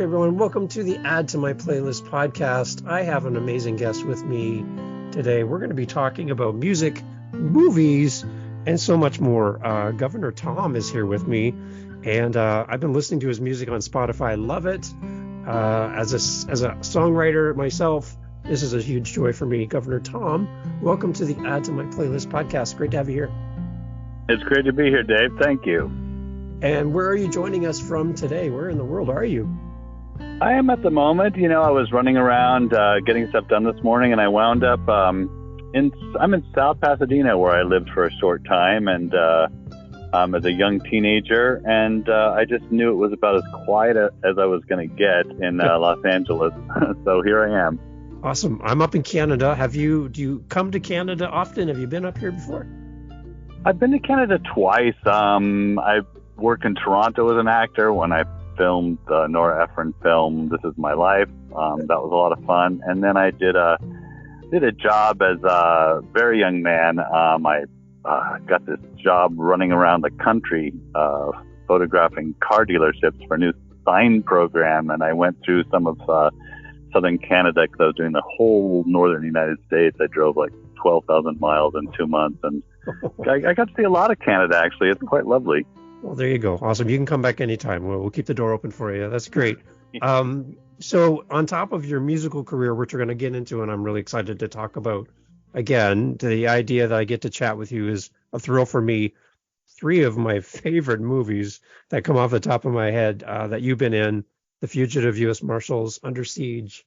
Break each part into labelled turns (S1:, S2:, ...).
S1: Okay, everyone, welcome to the Add to My Playlist podcast. I have an amazing guest with me today. We're going to be talking about music, movies, and so much more. Governor Tom is here with me, and I've been listening to his music on Spotify. I love it. As a songwriter myself, this is a huge joy for me. Governor Tom, welcome to the Add to My Playlist podcast. Great to have you here.
S2: It's great to be here, Dave. Thank you.
S1: And where are you joining us from today? Where in the world are you?
S2: I am at the moment. I was running around getting stuff done this morning, and I wound up I'm in South Pasadena, where I lived for a short time, and as a young teenager, and I just knew it was about as quiet as I was going to get in Los Angeles. So here I am.
S1: Awesome. I'm up in Canada. Do you come to Canada often? Have you been up here before?
S2: I've been to Canada twice. I worked in Toronto as an actor when I filmed the Nora Ephron film This Is My Life. That was a lot of fun. And then I did a job as a very young man. I got this job running around the country photographing car dealerships for a new sign program, and I went through some of southern Canada because I was doing the whole northern United States. I drove like 12,000 miles in 2 months, and I got to see a lot of Canada, actually. It's quite lovely.
S1: Well, there you go. Awesome. You can come back anytime. We'll keep the door open for you. That's great. So on top of your musical career, which we're going to get into, and I'm really excited to talk about, again, the idea that I get to chat with you is a thrill for me. 3 of my favorite movies that come off the top of my head that you've been in: The Fugitive, U.S. Marshals, Under Siege.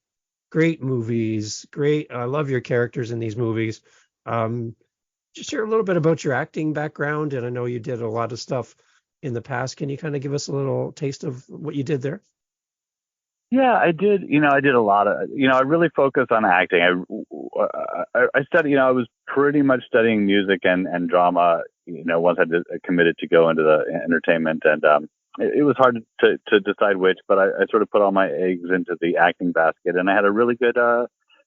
S1: Great movies. Great. I love your characters in these movies. Just share a little bit about your acting background, and I know you did a lot of stuff in the past. Can you kind of give us a little taste of what you did there?
S2: Yeah, I did. I did a lot of, I really focused on acting. I studied, I was pretty much studying music and drama, once I committed to go into the entertainment, and it was hard to decide which, but I sort of put all my eggs into the acting basket, and I had a really good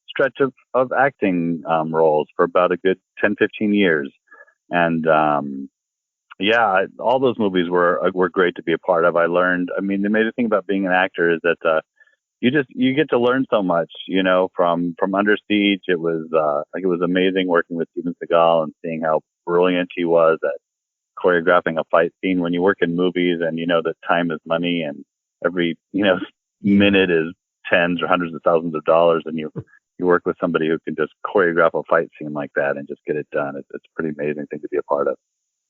S2: stretch of acting roles for about a good 10, 15 years. And all those movies were great to be a part of. I learned, the amazing thing about being an actor is that you get to learn so much, from Under Siege. It was it was amazing working with Steven Seagal and seeing how brilliant he was at choreographing a fight scene. When you work in movies and you know that time is money and every minute is tens or hundreds of thousands of dollars, and you work with somebody who can just choreograph a fight scene like that and just get it done. It's a pretty amazing thing to be a part of.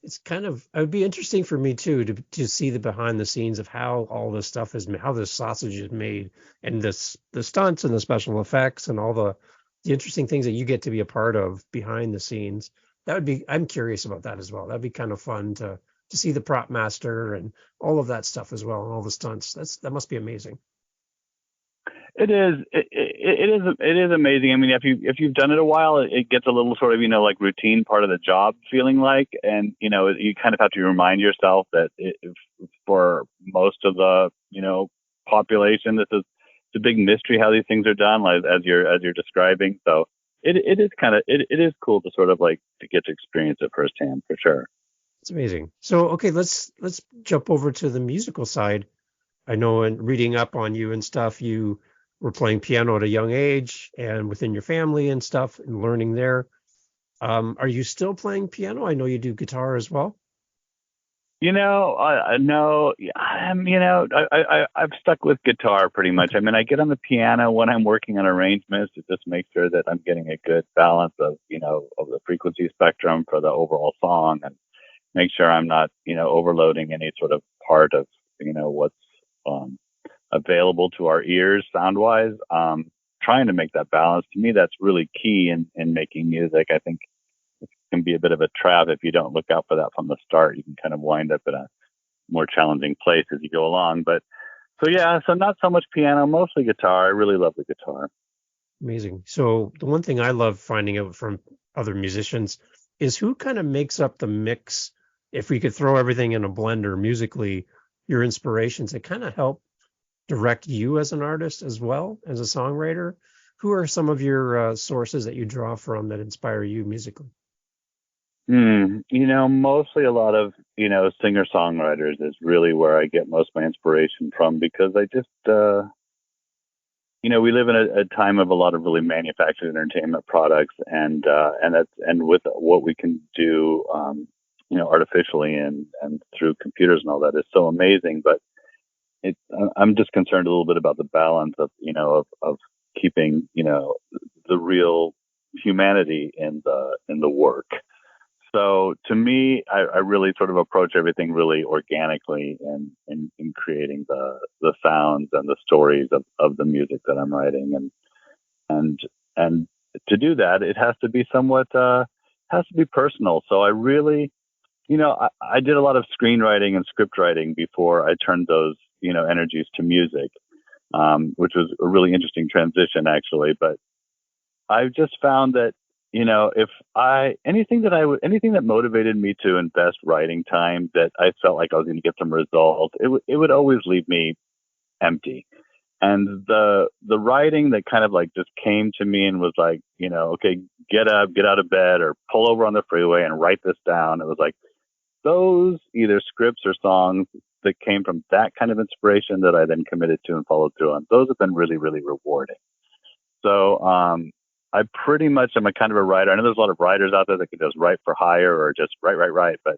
S1: It's it would be interesting for me too to see the behind the scenes of how all this stuff is made, how this sausage is made, and the stunts and the special effects and all the interesting things that you get to be a part of behind the scenes. I'm curious about that as well. That'd be kind of fun to see the prop master and all of that stuff as well, and all the stunts. That must be amazing.
S2: It is. It is amazing. If you've done it a while, it gets a little sort of, like routine part of the job feeling like, and, you kind of have to remind yourself that for most of the, population, this is a big mystery how these things are done, like, as you're describing. So it is cool to sort of like to get to experience it firsthand, for sure.
S1: It's amazing. So, okay, let's jump over to the musical side. I know in reading up on you and stuff, you were playing piano at a young age and within your family and stuff and learning there. Are you still playing piano? I know you do guitar as well.
S2: No, I've stuck with guitar pretty much. I get on the piano when I'm working on arrangements to just make sure that I'm getting a good balance of the frequency spectrum for the overall song, and make sure I'm not, overloading any sort of part of, what's available to our ears sound wise. Trying to make that balance, to me, that's really key in making music. I think it can be a bit of a trap if you don't look out for that from the start. You can kind of wind up in a more challenging place as you go along. But so not so much piano, mostly guitar. I really love the guitar.
S1: Amazing. So the one thing I love finding out from other musicians is who kind of makes up the mix. If we could throw everything in a blender musically, your inspirations that kind of help direct you as an artist as well as a songwriter. Who are some of your sources that you draw from that inspire you musically?
S2: Mostly a lot of, singer-songwriters is really where I get most of my inspiration from, because I just, we live in a time of a lot of really manufactured entertainment products, and with what we can do, artificially and through computers and all that is so amazing. But I'm just concerned a little bit about the balance of, of keeping, the real humanity in the work. So to me, I really sort of approach everything really organically in creating the sounds and the stories of the music that I'm writing. And to do that, it has to be somewhat, has to be personal. So I really, I did a lot of screenwriting and script writing before I turned those, energies to music, which was a really interesting transition actually. But I've just found that, if anything that motivated me to invest writing time, that I felt like I was going to get some results, it would always leave me empty. And the writing that kind of like just came to me and was like, okay, get up, get out of bed, or pull over on the freeway and write this down. It was like those either scripts or songs that came from that kind of inspiration that I then committed to and followed through on. Those have been really, really rewarding. So, I pretty much am a kind of a writer. I know there's a lot of writers out there that can just write for hire or just write. But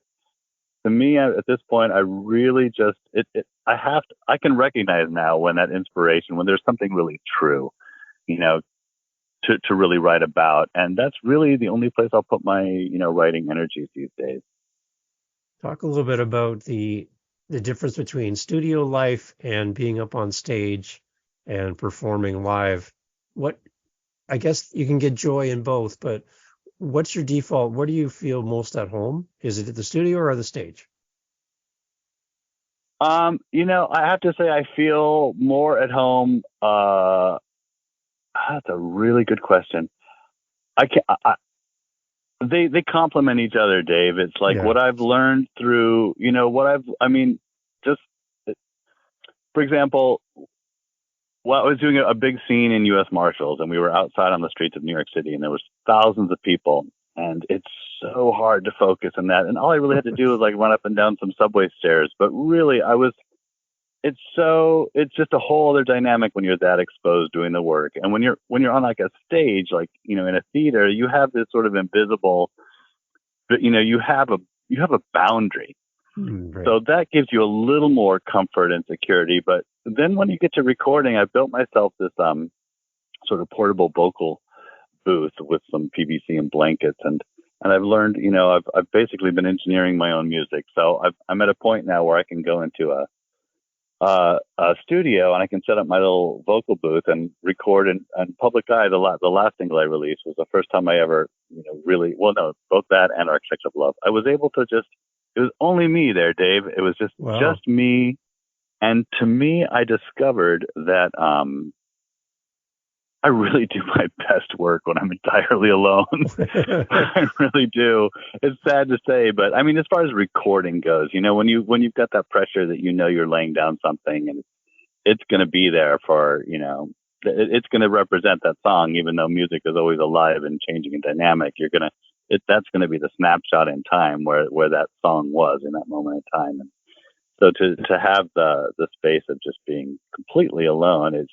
S2: to me, at this point, I really just, I can recognize now when that inspiration, when there's something really true, to really write about. And that's really the only place I'll put my, writing energies these days.
S1: Talk a little bit about the difference between studio life and being up on stage and performing live. I guess you can get joy in both, but what's your default? Where do you feel most at home? Is it at the studio or the stage?
S2: I have to say I feel more at home. That's a really good question. They complement each other, Dave. It's like what I've learned through, just for example, I was doing a big scene in U.S. Marshals, and we were outside on the streets of New York City, and there was thousands of people, and it's so hard to focus on that. And all I really had to do was like run up and down some subway stairs. But really, it's just a whole other dynamic when you're that exposed doing the work. And when you're on like a stage, like, in a theater, you have this sort of invisible, but you have a boundary.
S1: Right.
S2: So that gives you a little more comfort and security. But then when you get to recording, I built myself this sort of portable vocal booth with some PVC and blankets, and I've learned, I've basically been engineering my own music. So I'm at a point now where I can go into a studio and I can set up my little vocal booth and record. And Public Eye, the last single I released, was the first time I ever, really, well, no, both that and Architects of Love, I was able to it was only me there, Dave. It was just me. And to me, I discovered that I really do my best work when I'm entirely alone. I really do. It's sad to say, but I mean, as far as recording goes, when you've got that pressure that you're laying down something and it's going to be there for, it's going to represent that song, even though music is always alive and changing and dynamic. That's going to be the snapshot in time where that song was in that moment in time. And so to have the space of just being completely alone,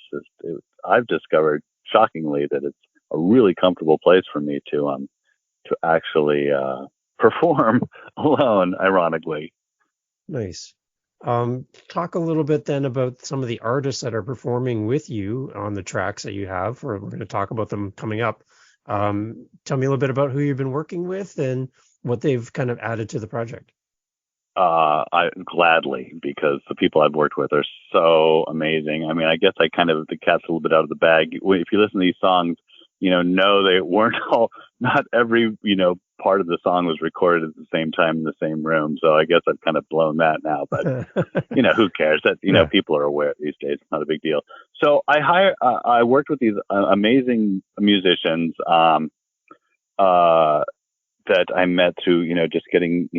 S2: I've discovered shockingly that it's a really comfortable place for me to actually perform alone, ironically.
S1: Nice. Talk a little bit then about some of the artists that are performing with you on the tracks that you have, or we're going to talk about them coming up. Tell me a little bit about who you've been working with and what they've kind of added to the project.
S2: I gladly, because the people I've worked with are so amazing. I mean, I guess the cat's a little bit out of the bag. If you listen to these songs, know they weren't not every, part of the song was recorded at the same time in the same room. So I guess I've kind of blown that now, but who cares? That, people are aware these days. It's not a big deal. So I worked with these amazing musicians, that I met through, just getting,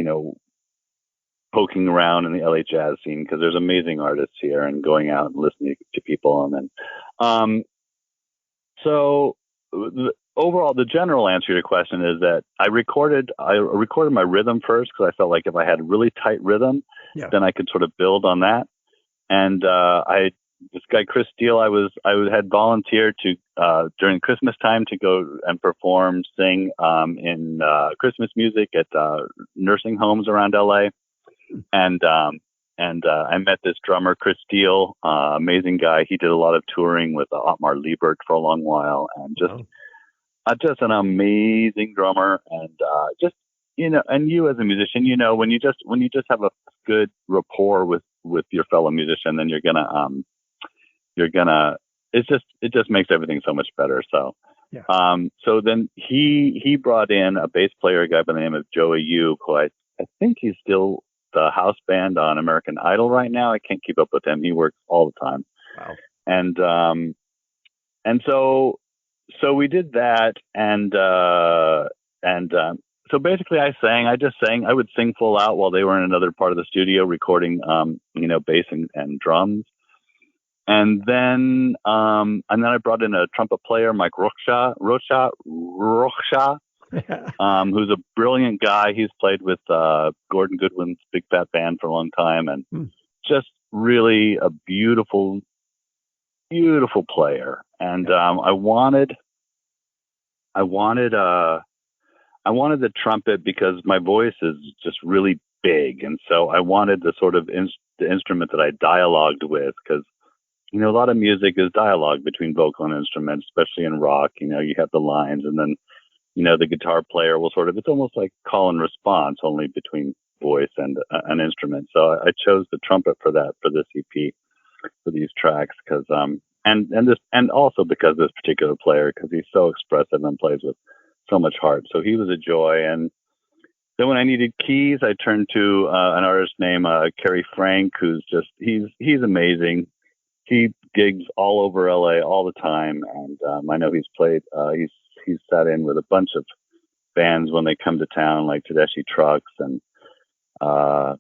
S2: poking around in the LA jazz scene, because there's amazing artists here, and going out and listening to people. And then, so overall, the general answer to your question is that I recorded my rhythm first because I felt like if I had really tight rhythm,
S1: Yeah.
S2: then I could sort of build on that. And this guy Chris Steele, I had volunteered to during Christmas time to go and sing in Christmas music at nursing homes around LA, and I met this drummer Chris Steele, amazing guy. He did a lot of touring with Otmar Liebert for a long while, and just an amazing drummer, and just and you as a musician, when you just have a good rapport with your fellow musician, then you're gonna it just makes everything so much better. So
S1: yeah.
S2: So then he brought in a bass player, a guy by the name of Joey Yu, who I think he's still the house band on American Idol right now. I can't keep up with him. He works all the time.
S1: Wow.
S2: And so we did that, and so basically I would sing full out while they were in another part of the studio recording, bass and drums. And then I brought in a trumpet player, Mike Rocha, who's a brilliant guy. He's played with Gordon Goodwin's Big Fat Band for a long time, and just really a beautiful, beautiful player. And I wanted the trumpet because my voice is just really big, and so I wanted the sort of the instrument that I dialogued with, because a lot of music is dialogue between vocal and instrument, especially in rock. You have the lines, and then the guitar player will it's almost like call and response, only between voice and an instrument. So I chose the trumpet for this EP, for these tracks, because and also because this particular player, because he's so expressive and plays with so much heart. So he was a joy. And then when I needed keys, I turned to an artist named Kerry Frank, who's he's amazing. He gigs all over LA all the time, and I know he's played. He's sat in with a bunch of bands when they come to town, like Tedeschi Trucks, and I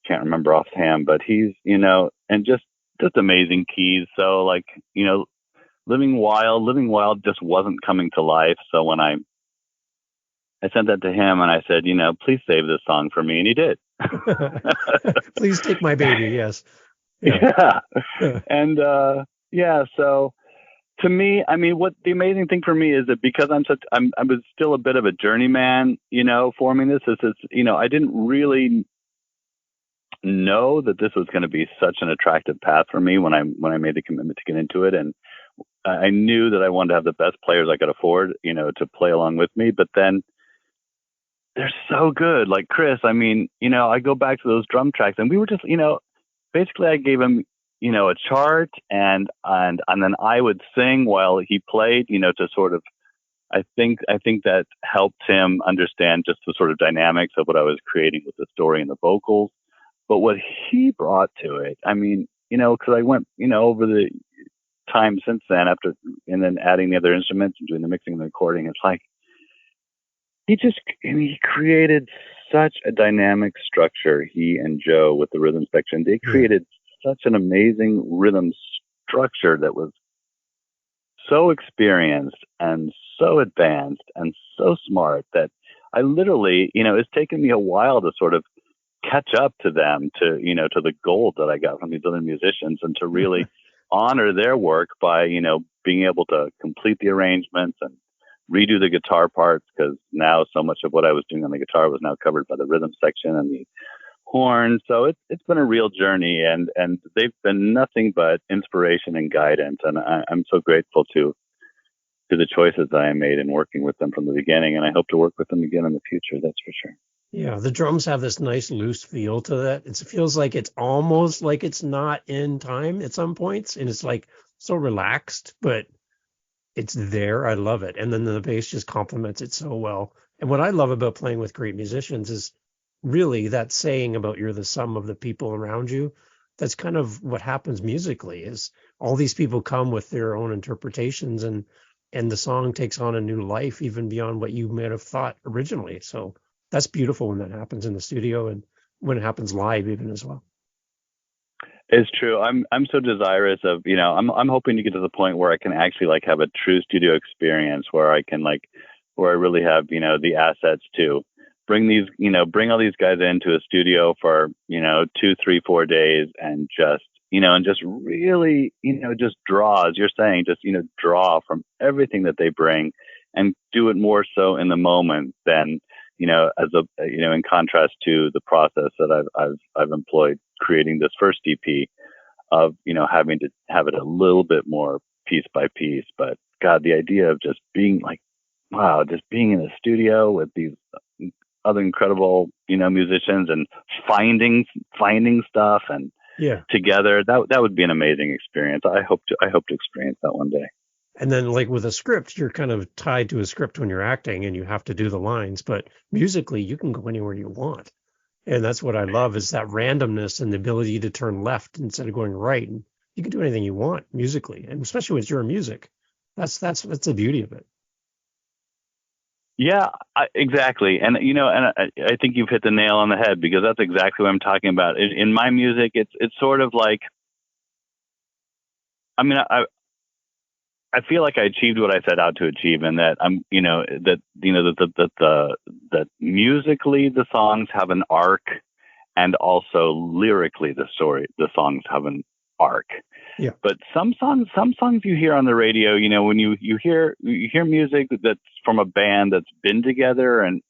S2: can't remember offhand, but he's and just amazing keys. So Living Wild just wasn't coming to life. So when I sent that to him and I said, please save this song for me, and he did.
S1: Please take my baby. Yes.
S2: Yeah. And so to me, what the amazing thing for me is that because I was still a bit of a journeyman, forming this. I didn't really know that this was going to be such an attractive path for me when I made the commitment to get into it. And I knew that I wanted to have the best players I could afford, to play along with me. But then they're so good. Like Chris, I go back to those drum tracks, and we were just, basically I gave him, a chart, and then I would sing while he played, to sort of, I think that helped him understand just the sort of dynamics of what I was creating with the story and the vocals. But what he brought to it, because I went, over the time since then, and then adding the other instruments and doing the mixing and the recording, it's like he created such a dynamic structure. He and Joe with the rhythm section, they created such an amazing rhythm structure that was so experienced and so advanced and so smart that I literally, it's taken me a while to sort of catch up to them, to the gold that I got from these other musicians, and to really honor their work by, being able to complete the arrangements and redo the guitar parts, because now so much of what I was doing on the guitar was now covered by the rhythm section and the horn. So it's been a real journey, and they've been nothing but inspiration and guidance. And I'm so grateful to the choices that I made in working with them from the beginning. And I hope to work with them again in the future. That's for sure.
S1: Yeah, the drums have this nice loose feel to that. It feels like it's almost like it's not in time at some points, and it's like so relaxed, but it's there. I love it. And then the bass just complements it so well. And what I love about playing with great musicians is really that saying about you're the sum of the people around you. That's kind of what happens musically, is all these people come with their own interpretations, and the song takes on a new life even beyond what you might have thought originally. So that's beautiful when that happens in the studio, and when it happens live even as well.
S2: It's true. I'm so desirous of, I'm hoping to get to the point where I can actually like have a true studio experience where I can like, where I really have, the assets to bring all these guys into a studio for, 2, 3, 4 days and just, and just really, just draw, as you're saying, just, draw from everything that they bring and do it more so in the moment than, in contrast to the process that I've employed creating this first EP of, having to have it a little bit more piece by piece. But God, the idea of just being like, wow, just being in a studio with these other incredible, musicians and finding stuff and together, that would be an amazing experience. I hope to experience that one day.
S1: And then like with a script, you're kind of tied to a script when you're acting and you have to do the lines, but musically you can go anywhere you want. And that's what I love is that randomness and the ability to turn left instead of going right. And you can do anything you want musically, and especially with your music. That's the beauty of it.
S2: Yeah, exactly. And, I think you've hit the nail on the head because that's exactly what I'm talking about. In my music, it's sort of like, I mean, I feel like I achieved what I set out to achieve, and that that musically the songs have an arc, and also lyrically the songs have an arc.
S1: Yeah.
S2: But some songs you hear on the radio, when you hear music that's from a band that's been together, and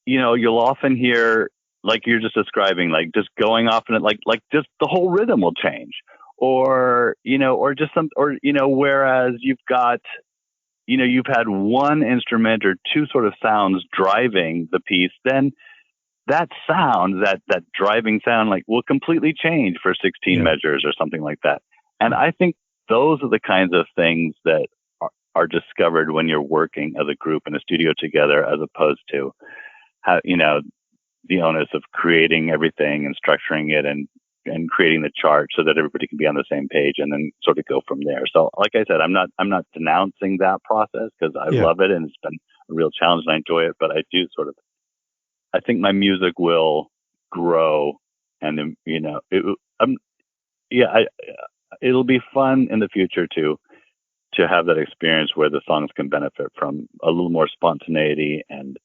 S2: you'll often hear, like you're just describing, like just going off and like just the whole rhythm will change. Or, whereas you've got, you've had one instrument or two sort of sounds driving the piece, then that sound, that driving sound, like will completely change for 16 measures or something like that. And I think those are the kinds of things that are discovered when you're working as a group in a studio together, as opposed to how, the onus of creating everything and structuring it and creating the chart so that everybody can be on the same page and then sort of go from there. So like I said, I'm not denouncing that process because I love it and it's been a real challenge and I enjoy it, but I do I think my music will grow and, it'll be fun in the future to have that experience where the songs can benefit from a little more spontaneity and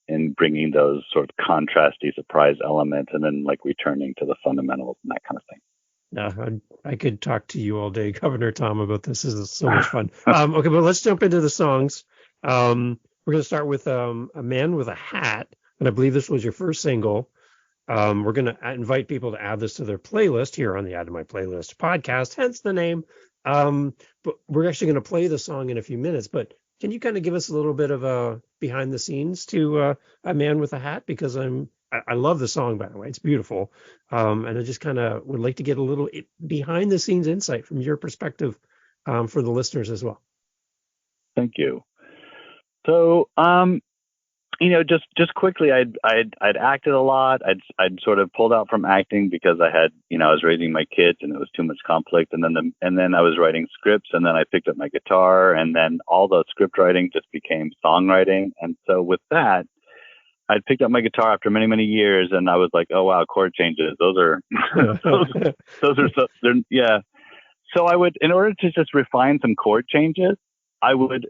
S2: in bringing those sort of contrasty surprise elements and then like returning to the fundamentals and that kind of thing.
S1: No, I could talk to you all day, Governor Tom, about this. This is so much fun. Okay, but let's jump into the songs. We're going to start with A Man with a Hat, and I believe this was your first single. We're going to invite people to add this to their playlist here on the Add to My Playlist podcast, hence the name. But we're actually going to play the song in a few minutes, but can you kind of give us a little bit of a behind the scenes to A Man with a Hat? Because I love the song, by the way. It's beautiful. And I just kind of would like to get a little behind the scenes insight from your perspective for the listeners as well.
S2: Thank you. So, just quickly, I'd acted a lot. I'd sort of pulled out from acting because I had, I was raising my kids and it was too much conflict. And then I was writing scripts, and then I picked up my guitar, and then all the script writing just became songwriting. And so with that, I'd picked up my guitar after many, many years, and I was like, oh wow, chord changes. Those are those are so yeah. So I would, in order to just refine some chord changes, I was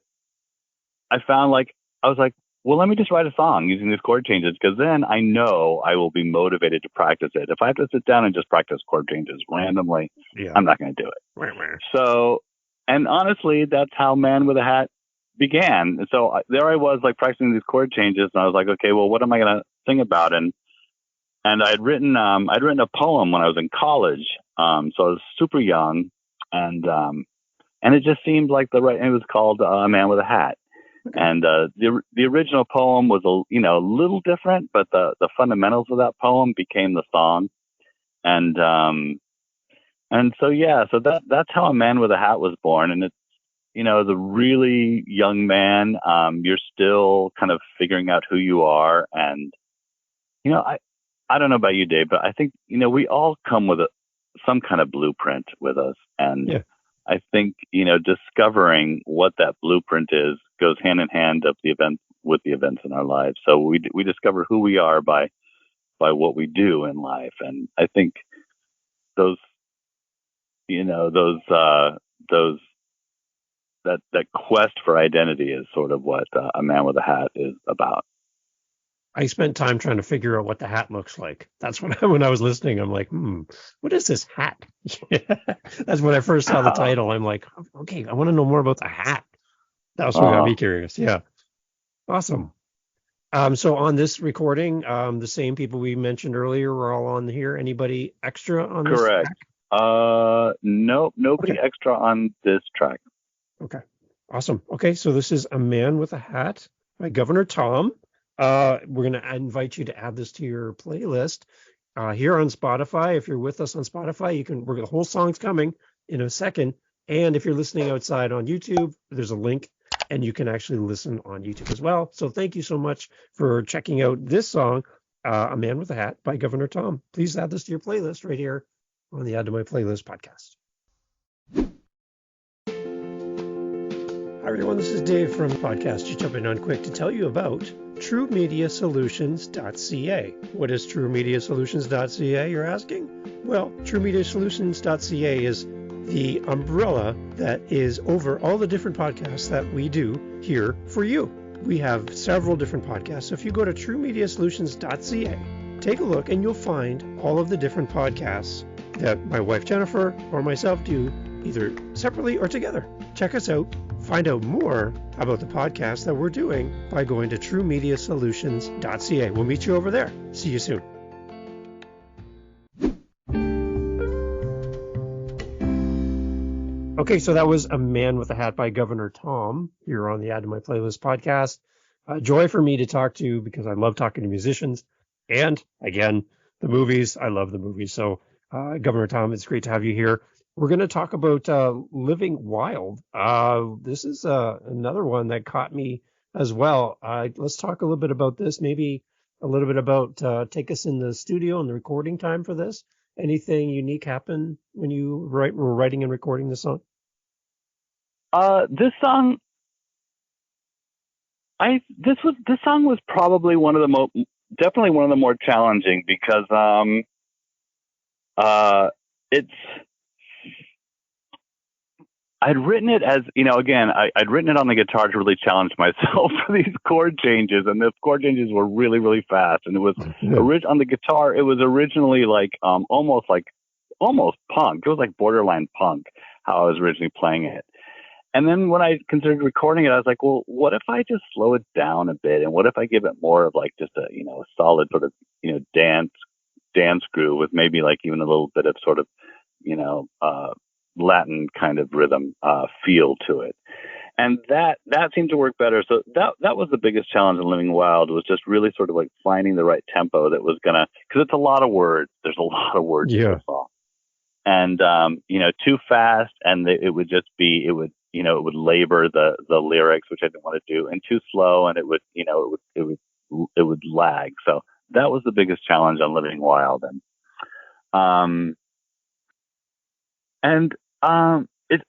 S2: like, well, let me just write a song using these chord changes, because then I know I will be motivated to practice it. If I have to sit down and just practice chord changes randomly, I'm not going to do it. So, and honestly, that's how Man with a Hat began. And so there I was, like practicing these chord changes, and I was like, okay, well, what am I going to sing about? And I'd written a poem when I was in college. So I was super young, and it just seemed like it was called A Man with a Hat. And the original poem was a little different, but the fundamentals of that poem became the song. And so that's how A Man with a Hat was born. And it's, as a really young man, you're still kind of figuring out who you are. And I don't know about you, Dave, but I think we all come with some kind of blueprint with us. And I think, discovering what that blueprint is goes hand in hand with the events in our lives. So we discover who we are by what we do in life. And I think those, that quest for identity is sort of what A Man with a Hat is about.
S1: I spent time trying to figure out what the hat looks like. That's when I was listening, I'm like, what is this hat? That's when I first saw the title. I'm like, okay, I want to know more about the hat. That's what got me curious. Yeah. Awesome. So on this recording, the same people we mentioned earlier were all on here. Anybody extra on this
S2: Correct.
S1: track?
S2: Nope, nobody extra on this track.
S1: Okay. Awesome. Okay, so this is A Man with a Hat by Governor Tom. We're going to invite you to add this to your playlist here on Spotify. If you're with us on Spotify, the whole song's coming in a second. And if you're listening outside on YouTube, there's a link and you can actually listen on YouTube as well. So thank you so much for checking out this song, A Man with a Hat by Governor Tom. Please add this to your playlist right here on the Add to My Playlist podcast. Hi everyone, this is Dave from the podcast. Just jumping on quick to tell you about TrueMediaSolutions.ca. What is TrueMediaSolutions.ca, you're asking? Well, TrueMediaSolutions.ca is the umbrella that is over all the different podcasts that we do here for you. We have several different podcasts. So if you go to TrueMediaSolutions.ca, take a look and you'll find all of the different podcasts that my wife Jennifer or myself do, either separately or together. Check us out. Find out more about the podcast that we're doing by going to TrueMediaSolutions.ca. We'll meet you over there. See you soon. Okay, so that was A Man with a Hat by Governor Tom here on the Add to My Playlist podcast. Joy for me to talk to because I love talking to musicians. And again, the movies. I love the movies. So Governor Tom, it's great to have you here. We're going to talk about Living Wild. This is another one that caught me as well. Let's talk a little bit about this, maybe a little bit about take us in the studio and the recording time for this. Anything unique happen when you were writing and recording this song?
S2: This song, this song was probably definitely one of the more challenging because I'd written it as, again, I'd written it on the guitar to really challenge myself for these chord changes, and the chord changes were really, really fast. And it was on the guitar. It was originally almost punk. It was like borderline punk how I was originally playing it. And then when I considered recording it, I was like, well, what if I just slow it down a bit, and what if I give it more of like just a solid sort of dance groove with maybe like even a little bit of sort of Latin kind of rhythm feel to it, and that seemed to work better. So that was the biggest challenge in Living Wild, was just really sort of like finding the right tempo that was gonna, because it's a lot of words. There's a lot of words in the song, and too fast, and it would labor the lyrics, which I didn't want to do, and too slow, and it would lag. So that was the biggest challenge on Living Wild, it's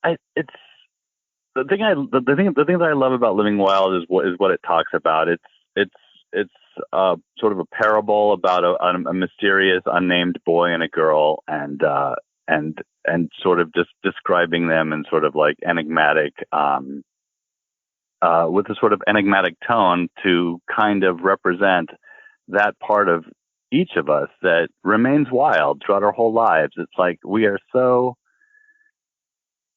S2: the thing that I love about Living Wild is what it talks about. It's sort of a parable about a mysterious unnamed boy and a girl, and sort of just describing them in sort of like enigmatic, with a sort of enigmatic tone to kind of represent that part of each of us that remains wild throughout our whole lives. It's like we are so,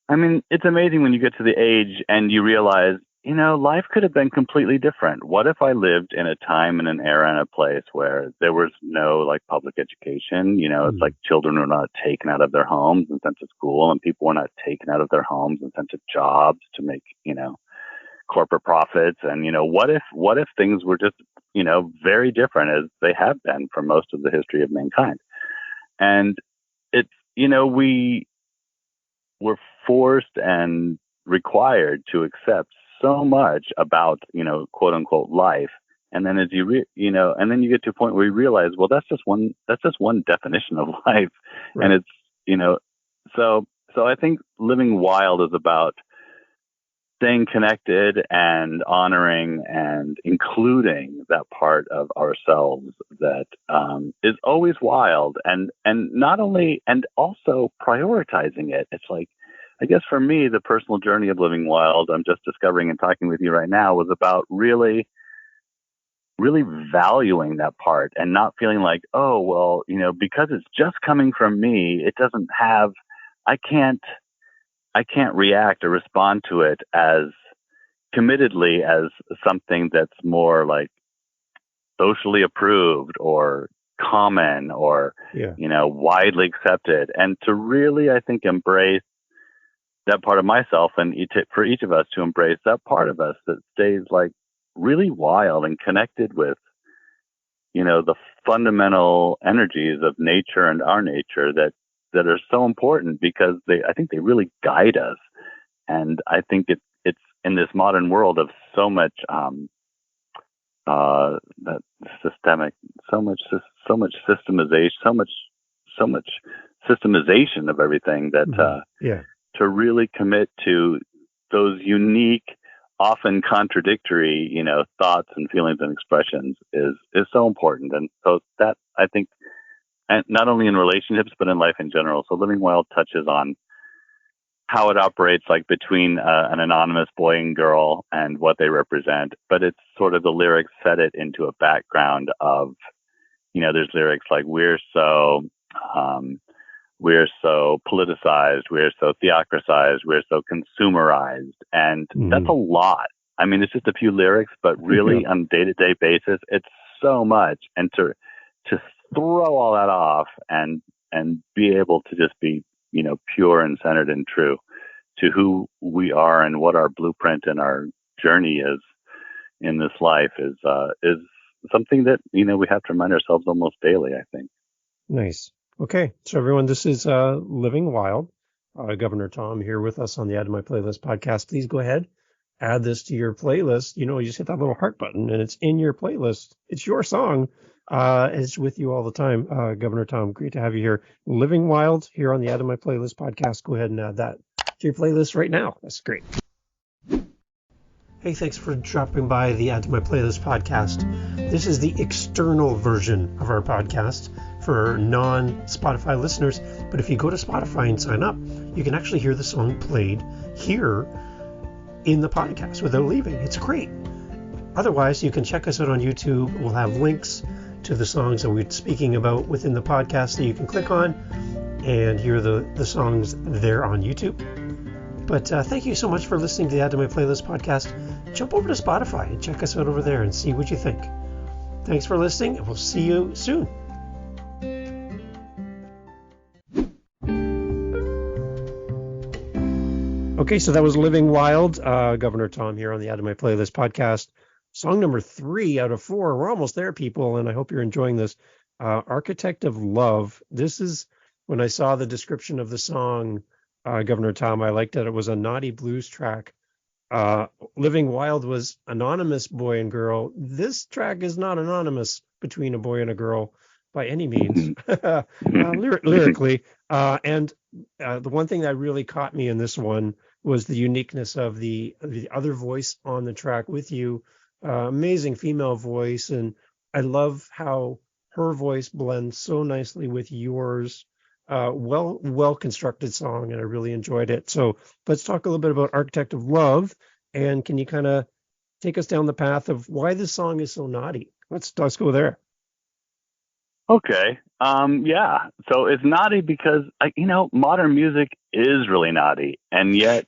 S2: it's amazing when you get to the age and you realize, life could have been completely different. What if I lived in a time and an era and a place where there was no like public education? It's like children were not taken out of their homes and sent to school, and people were not taken out of their homes and sent to jobs to make, corporate profits. And, what if things were just, very different as they have been for most of the history of mankind? And it's, we were forced and required to accept so much about, quote unquote life. And then as and then you get to a point where you realize, well, that's just one definition of life. Right. And it's, so I think Living Wild is about staying connected and honoring and including that part of ourselves that is always wild, and not only, and also prioritizing it. It's like, I guess for me, the personal journey of living wild, I'm just discovering and talking with you right now, was about really valuing that part and not feeling like, oh, well, because it's just coming from me, it doesn't have, I can't react or respond to it as committedly as something that's more like socially approved or common or, widely accepted. And to really, I think, embrace that part of myself, and for each of us to embrace that part of us that stays like really wild and connected with, the fundamental energies of nature and our nature that are so important, because I think they really guide us. And I think it's in this modern world of so much that systemic, so much systemization, so much systemization of everything that to really commit to those unique, often contradictory, thoughts and feelings and expressions is so important. And so that, I think, and not only in relationships, but in life in general. So Living Wild touches on how it operates, like between an anonymous boy and girl and what they represent. But it's sort of, the lyrics set it into a background of, there's lyrics like, we're so politicized, we're so theocratized, we're so consumerized. And that's a lot. I mean, it's just a few lyrics, but really on a day-to-day basis, it's so much. And to throw all that off and be able to just be, pure and centered and true to who we are and what our blueprint and our journey is in this life is something that, we have to remind ourselves almost daily, I think.
S1: Nice. Okay. So everyone, this is Living Wild. Governor Tom here with us on the Add to My Playlist podcast. Please go ahead, add this to your playlist. You just hit that little heart button and it's in your playlist. It's your song. It's with you all the time. Governor Tom, great to have you here. Living Wild here on the Add to My Playlist podcast. Go ahead and add that to your playlist right now. That's great. Hey, thanks for dropping by the Add to My Playlist podcast. This is the external version of our podcast for non-Spotify listeners. But if you go to Spotify and sign up, you can actually hear the song played here in the podcast without leaving. It's great. Otherwise, you can check us out on YouTube. We'll have links to the songs that we're speaking about within the podcast that you can click on and hear the songs there on YouTube. But thank you so much for listening to the Add to My Playlist podcast. Jump over to Spotify and check us out over there and see what you think. Thanks for listening, and we'll see you soon. Okay, so that was Living Wild. Governor Tom here on the Add to My Playlist podcast. Song number 3 out of 4. We're almost there, people, and I hope you're enjoying this. Architect of Love. This is, when I saw the description of the song, Governor Tom, I liked that it was a naughty blues track. Living Wild was anonymous boy and girl. This track is not anonymous between a boy and a girl by any means, lyrically. And the one thing that really caught me in this one was the uniqueness of the other voice on the track with you. Amazing female voice, and I love how her voice blends so nicely with yours. Well constructed song, and I really enjoyed it. So let's talk a little bit about Architect of Love, and can you kind of take us down the path of why this song is so naughty? Let's go there.
S2: Okay. Yeah. So it's naughty because modern music is really naughty, and yet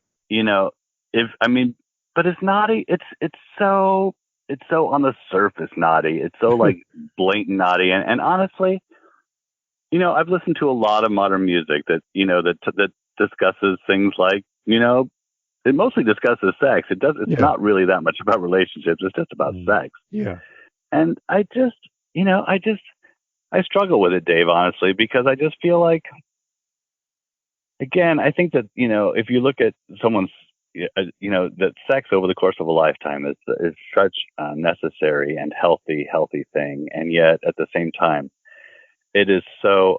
S2: but it's naughty. It's so on the surface naughty. It's so like blatant naughty, and honestly, I've listened to a lot of modern music that that discusses things like it mostly discusses sex. It's not really that much about relationships. It's just about sex.
S1: Yeah.
S2: And I struggle with it, Dave, honestly, because I just feel like, again, I think that, if you look at someone's, that sex over the course of a lifetime is such a necessary and healthy thing. And yet at the same time, it is so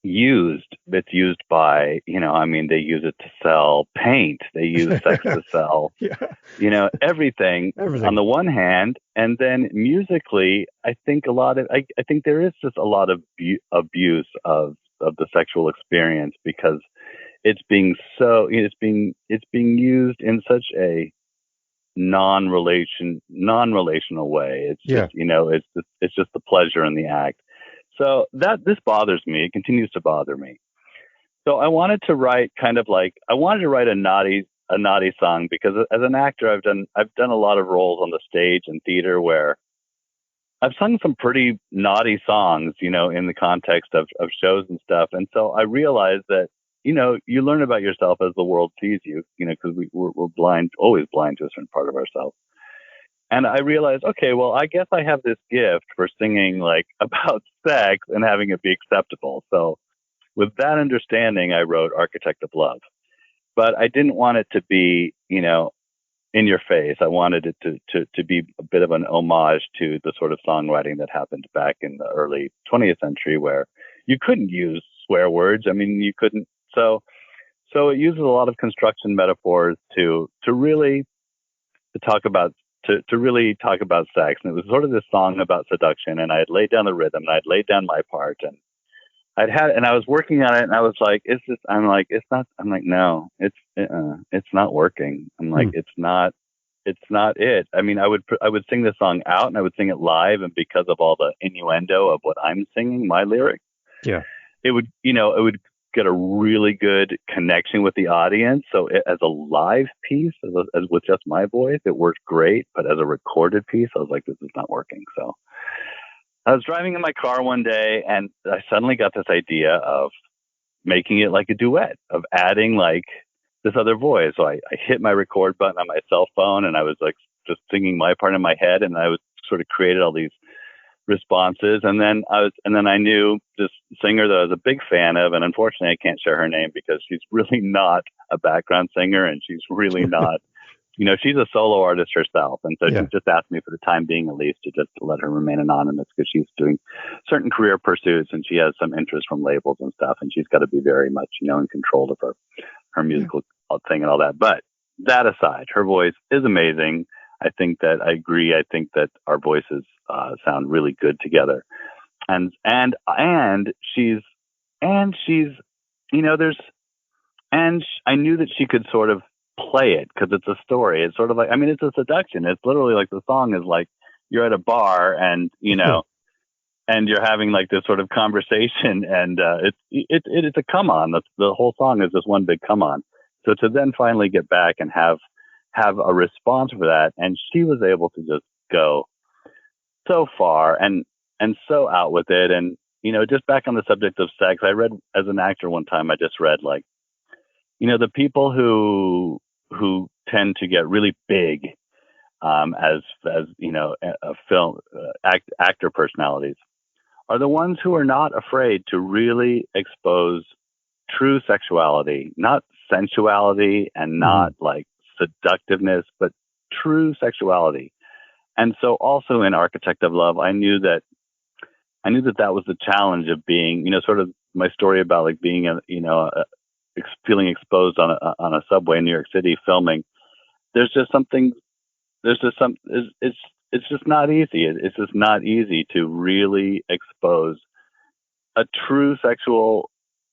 S2: used. It's used by, I mean, they use it to sell paint. They use sex to sell,
S1: Yeah.
S2: Everything on
S1: Everything.
S2: the one hand. And then musically, I think I think there is just a lot of abuse of the sexual experience, because it's it's being used in such a non-relational way. It's
S1: Yeah.
S2: just, it's just the pleasure in the act. So this bothers me. It continues to bother me. So I wanted to write a naughty song, because as an actor, I've done a lot of roles on the stage and theater where I've sung some pretty naughty songs, in the context of shows and stuff. And so I realized that, you learn about yourself as the world sees you, because we're blind, always blind to a certain part of ourselves. And I realized, okay, well, I guess I have this gift for singing like about sex and having it be acceptable. So with that understanding, I wrote Architect of Love. But I didn't want it to be, in your face. I wanted it to be a bit of an homage to the sort of songwriting that happened back in the early 20th century, where you couldn't use swear words. I mean, you couldn't. So it uses a lot of construction metaphors to really talk about to really talk about sex. And it was sort of this song about seduction. And I had laid down the rhythm, and I'd laid down my part, and I was working on it, and I was like, it's not, I'm like, no, it's not working. I'm like, it's not it. I mean, I would sing this song out, and I would sing it live. And because of all the innuendo of what I'm singing, my lyrics,
S1: Yeah.
S2: it would get a really good connection with the audience. So as a live piece, as with just my voice, it worked great. But as a recorded piece, I was like, this is not working. So I was driving in my car one day, and I suddenly got this idea of making it like a duet, of adding like this other voice. So I hit my record button on my cell phone, and I was like just singing my part in my head, and I was sort of created all these responses. And then I knew this singer that I was a big fan of, and unfortunately I can't share her name because she's really not a background singer, and she's really not, she's a solo artist herself. And so she just asked me for the time being, at least, to just let her remain anonymous, because she's doing certain career pursuits, and she has some interest from labels and stuff. And she's got to be very much, in control of her musical thing and all that. But that aside, her voice is amazing. I agree. I think that our voices sound really good together. And she's, I knew that she could sort of play it, because it's a story. It's sort of like, it's a seduction. It's literally like, the song is like, you're at a bar, and, and you're having like this sort of conversation, and it's a come on. The whole song is just one big come on. So to then finally get back and have a response for that, and she was able to just go so far and so out with it. And just back on the subject of sex, I read, as an actor one time, I just read like, the people who tend to get really big as a film actor personalities are the ones who are not afraid to really expose true sexuality, not sensuality, and not like seductiveness, but true sexuality. And so also in Architect of Love, I knew that was the challenge of being, sort of my story about like being feeling exposed on a subway in New York City filming. It's just not easy. It's just not easy to really expose a true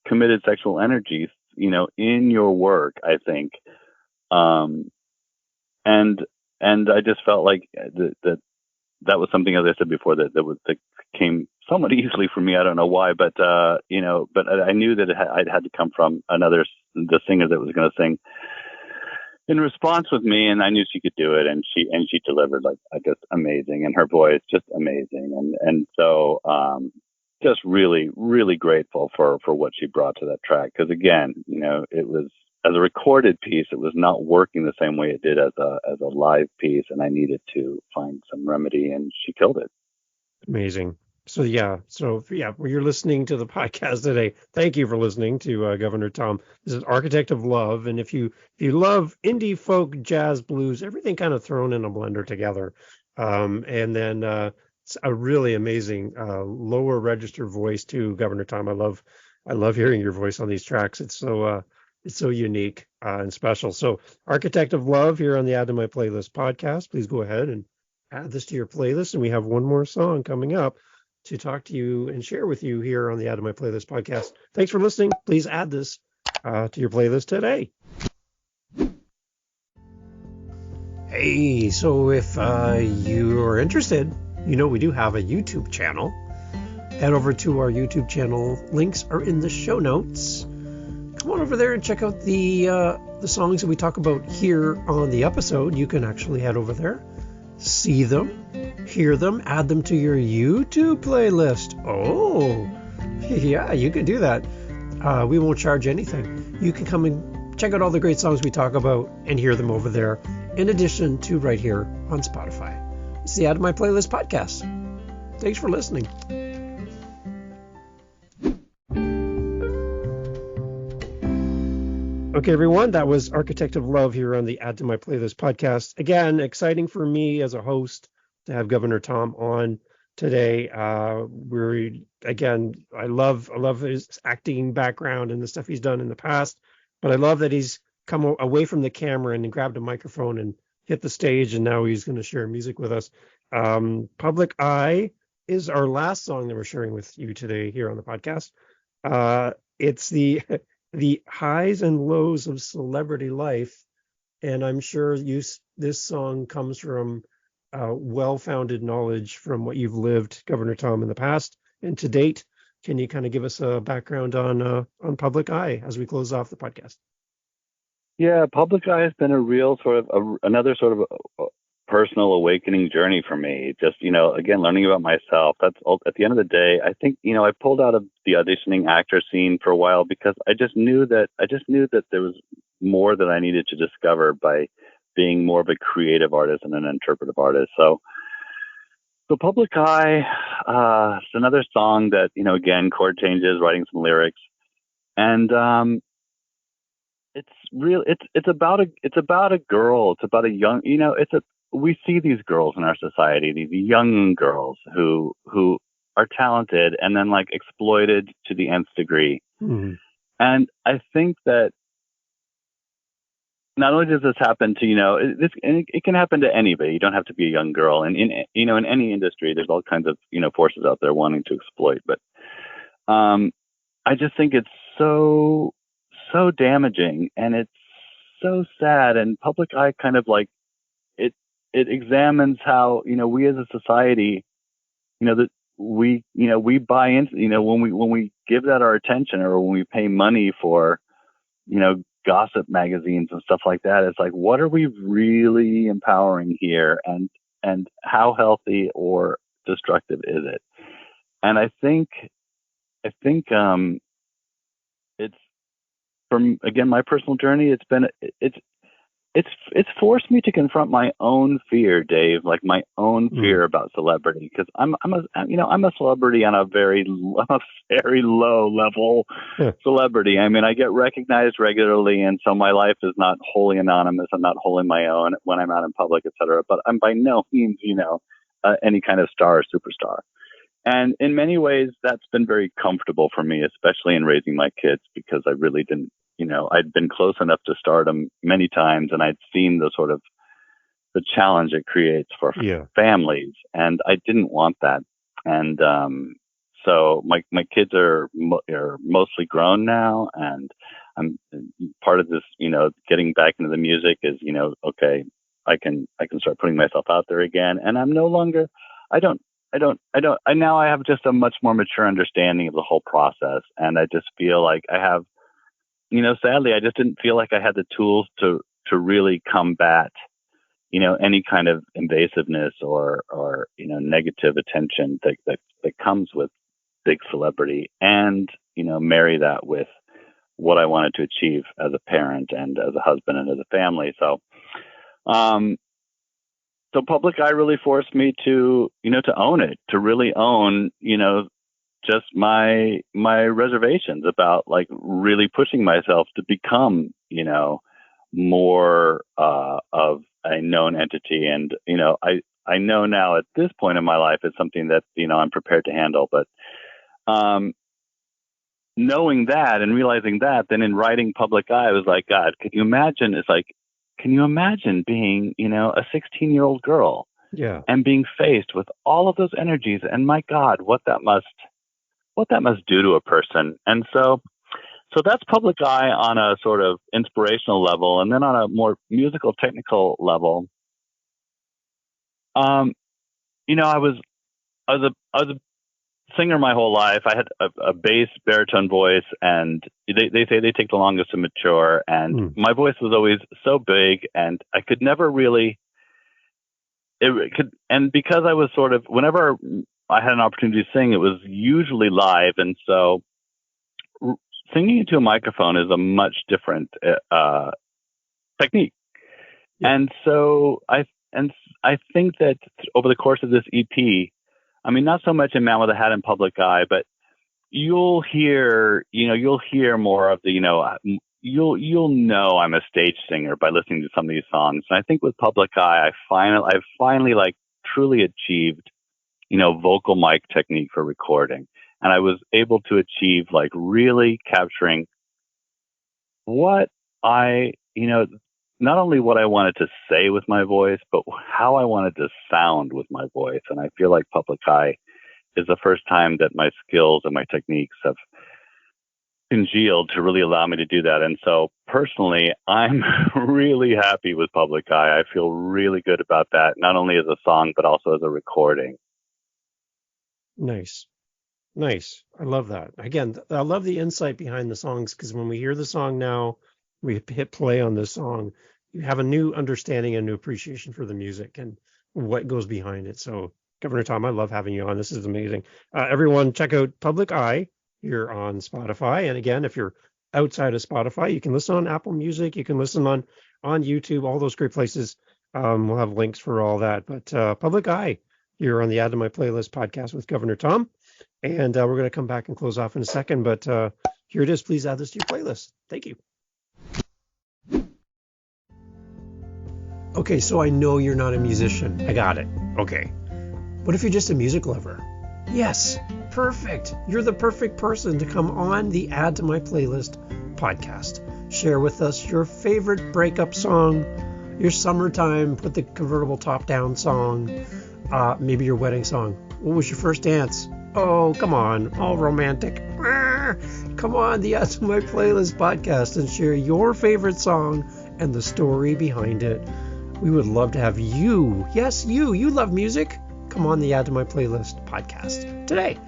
S2: committed sexual energy, in your work, I think. And I just felt like that was something, as I said before, that came somewhat easily for me. I don't know why, but but I knew that it had to come from the singer that was going to sing in response with me, and I knew she could do it, and she delivered like just amazing, and her voice just amazing, and so just really, really grateful for what she brought to that track, because again, it was, as a recorded piece, it was not working the same way it did as a live piece, and I needed to find some remedy, and she killed it.
S1: Amazing. So when you're listening to the podcast today, thank you for listening to Governor Tom. This is Architect of Love, and if you love indie folk, jazz, blues, everything kind of thrown in a blender together, and then it's a really amazing lower register voice too, Governor Tom. I love I love hearing your voice on these tracks. It's so unique and special. So, Architect of Love here on the Add to My Playlist podcast. Please go ahead and add this to your playlist. And we have one more song coming up to talk to you and share with you here on the Add to My Playlist podcast. Thanks for listening. Please add this to your playlist today. Hey, so if you are interested, we do have a YouTube channel. Head over to our YouTube channel. Links are in the show notes. Come on over there and check out the songs that we talk about here on the episode. You can actually head over there, see them, hear them, add them to your YouTube playlist. Oh, yeah, you can do that. We won't charge anything. You can come and check out all the great songs we talk about and hear them over there, in addition to right here on Spotify. It's the Add to My Playlist podcast. Thanks for listening. Okay, everyone, that was Architect of Love here on the Add to My Playlist podcast. Again, exciting for me as a host to have Governor Tom on today. I love his acting background and the stuff he's done in the past, but I love that he's come away from the camera and grabbed a microphone and hit the stage, and now he's going to share music with us. Public Eye is our last song that we're sharing with you today here on the podcast. It's the highs and lows of celebrity life, and I'm sure this song comes from well-founded knowledge from what you've lived, Governor Tom, in the past and to date. Can you kind of give us a background on Public Eye as we close off the podcast?
S2: Yeah, Public Eye has been a real sort of another sort of personal awakening journey for me. Just, again, learning about myself. That's at the end of the day, I think, I pulled out of the auditioning actor scene for a while because I just knew that there was more that I needed to discover by being more of a creative artist and an interpretive artist. So Public Eye, it's another song that, again, chord changes, writing some lyrics, and it's about a girl. It's about a young, we see these girls in our society, these young girls who are talented and then like exploited to the nth degree. Mm-hmm. And I think that not only does this happen to, it can happen to anybody. You don't have to be a young girl. And in any industry, there's all kinds of, forces out there wanting to exploit. But I just think it's so damaging, and it's so sad. And Public Eye kind of like, it examines how, we as a society, that we buy into, when we give that our attention, or when we pay money for, gossip magazines and stuff like that. It's like, what are we really empowering here? And how healthy or destructive is it? And I think it's, from, again, my personal journey, it's forced me to confront my own fear, Dave, like my own fear about celebrity, because I'm a celebrity on a very low level celebrity. I mean, I get recognized regularly, and so my life is not wholly anonymous. I'm not wholly my own when I'm out in public, etc. But I'm by no means, any kind of star or superstar. And in many ways, that's been very comfortable for me, especially in raising my kids, because I really didn't. I'd been close enough to stardom many times, and I'd seen the challenge it creates for families, and I didn't want that. And so my kids are mostly grown now, and I'm part of this. Getting back into the music is, okay, I can start putting myself out there again, and I'm no longer. I now I have just a much more mature understanding of the whole process, and I just feel like I have. Sadly, I just didn't feel like I had the tools to really combat, any kind of invasiveness or negative attention that comes with big celebrity, and, marry that with what I wanted to achieve as a parent and as a husband and as a family. So Public Eye really forced me to own it, to really own, just my reservations about like really pushing myself to become, more of a known entity. And, I know now at this point in my life it's something that, I'm prepared to handle. But knowing that and realizing that, then in writing Public Eye, I was like, God, can you imagine? It's like, can you imagine being, a 16-year-old girl and being faced with all of those energies? And my God, what that must do to a person. And so that's Public Eye on a sort of inspirational level. And then on a more musical, technical level, I was a singer my whole life. I had a bass baritone voice, and they say they take the longest to mature. And my voice was always so big, and I could never really. And because I was sort of, whenever I had an opportunity to sing, it was usually live, and so singing into a microphone is a much different technique. Yeah. And so I think that over the course of this EP, I mean, not so much in Man with a Hat and Public Eye, but you'll hear more of the, you'll know I'm a stage singer by listening to some of these songs. And I think with Public Eye, I've finally like truly achieved, vocal mic technique for recording. And I was able to achieve like really capturing what not only what I wanted to say with my voice, but how I wanted to sound with my voice. And I feel like Public Eye is the first time that my skills and my techniques have congealed to really allow me to do that. And so personally, I'm really happy with Public Eye. I feel really good about that, not only as a song, but also as a recording.
S1: Nice. I love that. Again, I love the insight behind the songs, because when we hear the song now, we hit play on this song, you have a new understanding and new appreciation for the music and what goes behind it. So, Governor Tom, I love having you on. This is amazing. Everyone, check out Public Eye here on Spotify. And again, if you're outside of Spotify, you can listen on Apple Music. You can listen on YouTube, all those great places. We'll have links for all that. But Public Eye here on the Add to My Playlist podcast with Governor Tom. And we're going to come back and close off in a second. But here it is. Please add this to your playlist. Thank you. Okay, so I know you're not a musician. I got it. Okay. What if you're just a music lover? Yes, perfect. You're the perfect person to come on the Add to My Playlist podcast. Share with us your favorite breakup song, your summertime, put the convertible top down song, maybe your wedding song. What was your first dance? Oh, come on, all romantic. Come on, the Add to My Playlist podcast and share your favorite song and the story behind it. We would love to have you. Yes, you love music. Come on the Add to My Playlist podcast today.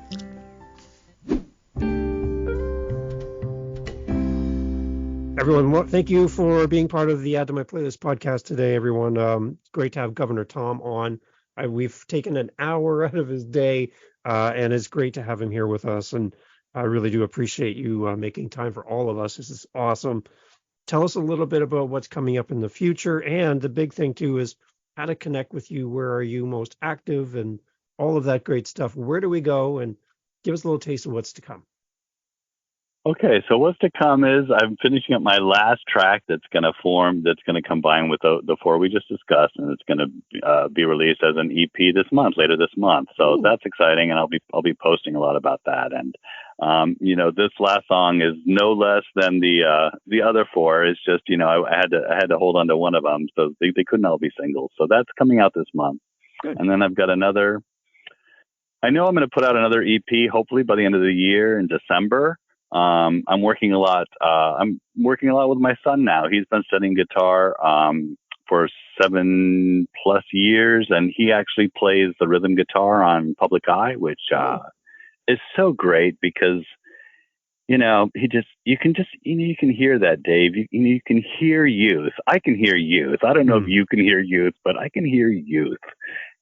S1: Everyone, thank you for being part of the Add to My Playlist podcast today, everyone. It's great to have Governor Tom on. We've taken an hour out of his day, and it's great to have him here with us. And I really do appreciate you making time for all of us. This is awesome. Tell us a little bit about what's coming up in the future. And the big thing, too, is how to connect with you. Where are you most active and all of that great stuff? Where do we go? And give us a little taste of what's to come.
S2: Okay, so what's to come is I'm finishing up my last track that's going to combine with the four we just discussed, and it's going to be released as an EP later this month. So that's exciting, and I'll be posting a lot about that. And this last song is no less than the other four. It's just I had to hold on to one of them, so they couldn't all be singles. So that's coming out this month. Good. And then I've got another. I know I'm going to put out another EP hopefully by the end of the year in December. I'm working a lot. I'm working a lot with my son now. He's been studying guitar for 7+ years, and he actually plays the rhythm guitar on Public Eye, which is so great because you can hear that, Dave. You can hear youth. I can hear youth. I don't know if you can hear youth, but I can hear youth,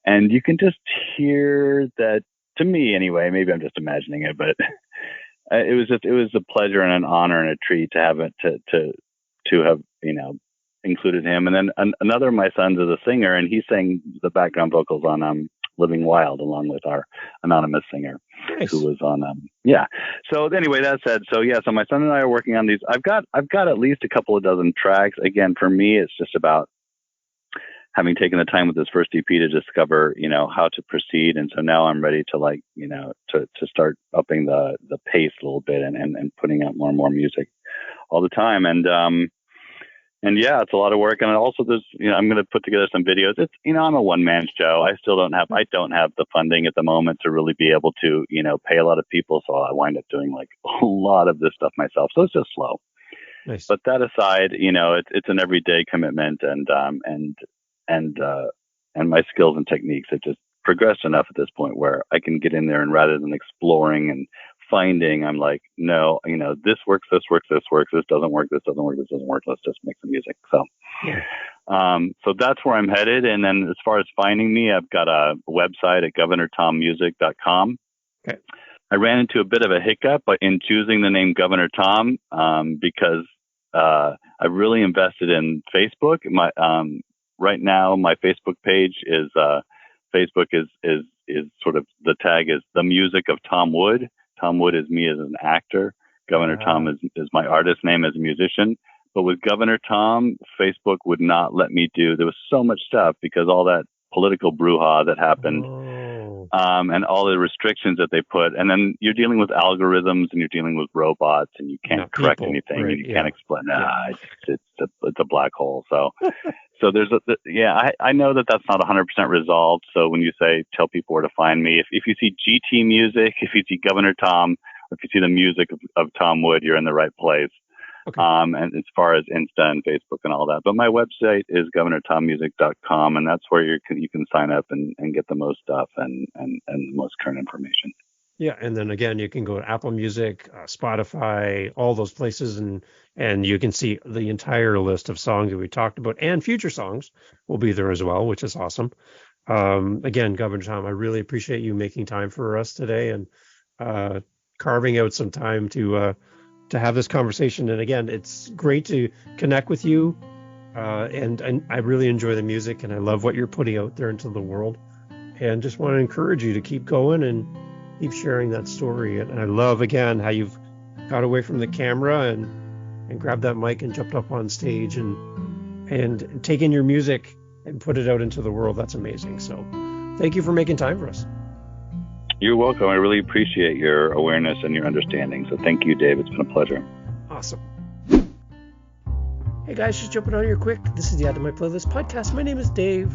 S2: and you can just hear that. To me, anyway. Maybe I'm just imagining it, but. It was a pleasure and an honor and a treat to have it to have included him. And then another of my sons is a singer, and he sang the background vocals on Living Wild along with our anonymous singer. Nice. Who was on So anyway, that said, so my son and I are working on these. I've got at least a couple of dozen tracks. Again, for me, it's just about having taken the time with this first EP to discover, how to proceed. And so now I'm ready to to start upping the pace a little bit and putting out more and more music all the time. And yeah, it's a lot of work. And also there's, I'm going to put together some videos. It's, I'm a one-man show. I don't have the funding at the moment to really be able to, pay a lot of people. So I wind up doing like a lot of this stuff myself. So it's just slow.
S1: Nice.
S2: But that aside, it's an everyday commitment, and my skills and techniques have just progressed enough at this point where I can get in there, and rather than exploring and finding, I'm like, no, this works, this works, this works, this doesn't work, this doesn't work, this doesn't work. Let's just make some music. So, so that's where I'm headed. And then as far as finding me, I've got a website at governortommusic.com.
S1: Okay.
S2: I ran into a bit of a hiccup in choosing the name Governor Tom, because I really invested in Facebook. Right now, my Facebook page is Facebook is sort of, the tag is the music of Tom Wood. Tom Wood is me as an actor. Governor Tom is my artist name as a musician. But with Governor Tom, Facebook would not let me do. There was so much stuff because all that political brouhaha that happened. And all the restrictions that they put, and then you're dealing with algorithms, and you're dealing with robots, and you can't correct anything, right, and you can't explain. It's a black hole. So, so there's I know that that's not 100% resolved. So when you tell people where to find me, if you see GT Music, if you see Governor Tom, or if you see the music of Tom Wood, you're in the right place. Okay. And as far as Insta and Facebook and all that, but my website is governortommusic.com, and that's where you can sign up and get the most stuff and the most current information.
S1: Yeah, and then again, you can go to Apple Music, Spotify, all those places, and you can see the entire list of songs that we talked about, and future songs will be there as well, which is awesome. Again, Governor Tom, I really appreciate you making time for us today and carving out some time to have this conversation. And again, it's great to connect with you. And I really enjoy the music, and I love what you're putting out there into the world, and just want to encourage you to keep going and keep sharing that story. And I love, again, how you've got away from the camera and grabbed that mic and jumped up on stage and taken your music and put it out into the world. That's amazing. So thank you for making time for us.
S2: You're welcome. I really appreciate your awareness and your understanding. So thank you, Dave. It's been a pleasure.
S1: Awesome. Hey guys, just jumping on here quick. This is the Add to My Playlist podcast. My name is Dave.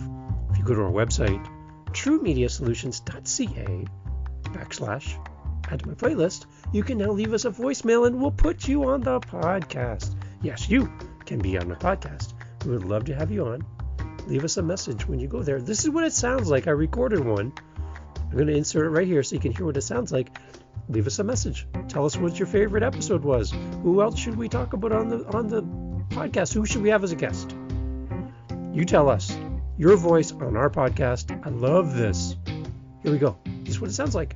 S1: If you go to our website, truemediasolutions.ca/add to my playlist, you can now leave us a voicemail and we'll put you on the podcast. Yes, you can be on the podcast. We would love to have you on. Leave us a message when you go there. This is what it sounds like. I recorded one. I'm going to insert it right here so you can hear what it sounds like. Leave us a message. Tell us what your favorite episode was. Who else should we talk about on the podcast? Who should we have as a guest? You tell us. Your voice on our podcast. I love this. Here we go. This is what it sounds like.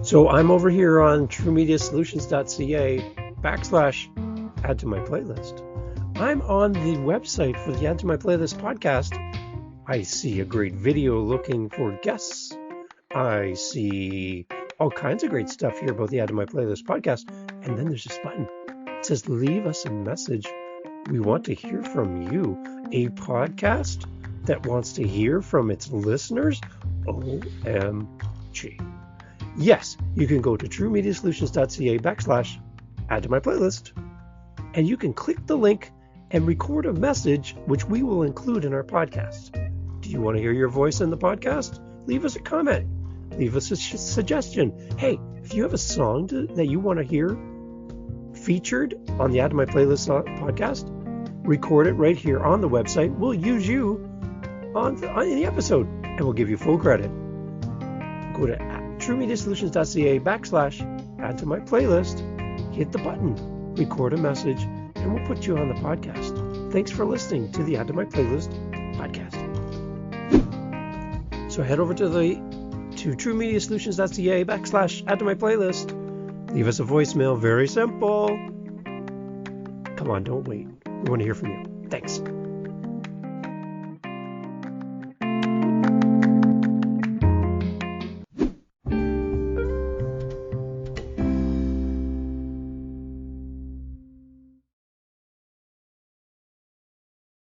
S1: So I'm over here on truemediasolutions.ca/add to my playlist. I'm on the website for the Add to My Playlist podcast. I see a great video looking for guests. I see all kinds of great stuff here about the Add to My Playlist podcast. And then there's this button. It says, leave us a message. We want to hear from you. A podcast that wants to hear from its listeners? OMG. Yes, you can go to truemediasolutions.ca/add to my playlist. And you can click the link and record a message, which we will include in our podcast. Do you want to hear your voice in the podcast? Leave us a comment. Leave us a suggestion. Hey, if you have a song that you want to hear featured on the Add to My Playlist podcast, record it right here on the website. We'll use you in the episode, and we'll give you full credit. Go to truemediasolutions.ca/add to my playlist. Hit the button, record a message, and we'll put you on the podcast. Thanks for listening to the Add to My Playlist podcast. So head over to truemediasolutions.ca/add to my playlist. Leave us a voicemail. Very simple. Come on, don't wait. We want to hear from you. Thanks.